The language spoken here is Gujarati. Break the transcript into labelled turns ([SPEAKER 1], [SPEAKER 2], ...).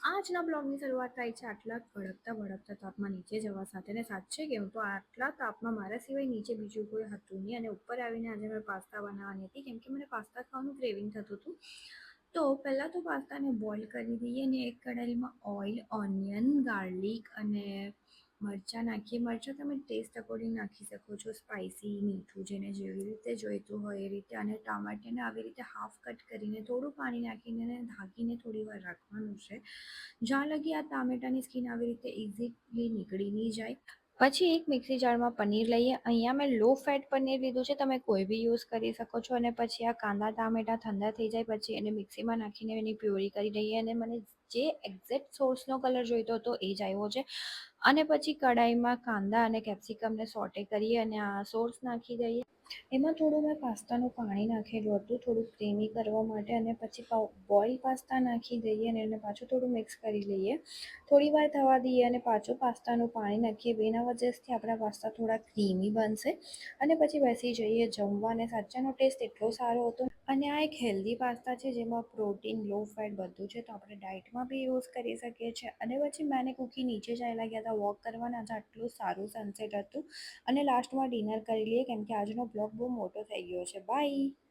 [SPEAKER 1] આજના બ્લોગની શરૂઆત થાય છે આટલા ભડકતા તાપમાં નીચે જવા સાથે. ને સાચે કહું તો આટલા તાપમાં મારા સિવાય નીચે બીજું કોઈ હતું નહીં. અને ઉપર આવીને આજે મેં પાસ્તા બનાવવાની હતી, કેમ કે મને પાસ્તા ખાવાનું ક્રેવિંગ થતું હતું. તો પહેલાં તો પાસ્તાને બોઇલ કરી દઈએ ને એક કઢાઈમાં ઓઇલ, ઓનિયન, ગાર્લિક અને મરચાં નાખીએ. મરચાં તમે ટેસ્ટ અકોર્ડિંગ નાખી શકો છો, સ્પાઇસી, મીઠું જેને જેવી રીતે જોઈતું હોય એ રીતે. અને ટામેટાને આવી રીતે હાફ કટ કરીને થોડું પાણી નાખીને ઢાંકીને થોડી વાર રાખવાનું છે, જ્યાં લગી આ ટામેટાની સ્કીન આવી રીતે ઇઝીલી નીકળી નહીં જાય. પછી એક મિક્સી જારમાં પનીર લઈએ. અહીંયા મેં લો ફેટ પનીર લીધું છે, તમે કોઈ બી યુઝ કરી શકો છો. અને પછી આ કાંદા ટામેટા ઠંડા થઈ જાય પછી એને મિક્સીમાં નાખીને એની પ્યોરી કરી દઈએ. અને મને જે એક્ઝેક્ટ સોસનો કલર જોઈતો હતો એ જ આવ્યો છે. અને પછી કઢાઈમાં કાંદા અને કેપ્સિકમને સોટે કરીએ અને આ સોસ નાખી દઈએ. એમાં થોડું મેં પાસ્તાનું પાણી નાખેલું હતું, થોડું ક્રીમી કરવા માટે. અને પછી બોઇલ પાસ્તા નાખી દઈએ અને એને પાછું થોડું મિક્સ કરી લઈએ. થોડી વાર થવા દઈએ અને પાછું પાસ્તાનું પાણી નાખીએ. બેના વજહથી આપણા પાસ્તા થોડા ક્રીમી બનશે. અને પછી બેસી જઈએ જમવા. અને સાચાનો ટેસ્ટ એટલો સારો હતો. અને આ એક હેલ્ધી પાસ્તા છે જેમાં પ્રોટીન, લો ફેટ બધું છે, તો આપણે ડાયટમાં બી યુઝ કરી શકીએ છીએ. અને પછી મેં કુકી નીચે ચાલ્યા ગયા હતા વોક કરવાના. આજે આટલું સારું સનસેટ હતું. અને લાસ્ટમાં ડિનર કરી લઈએ, કેમ કે આજનો બ્લોગ બહુ મોટો થઈ ગયો છે. બાય.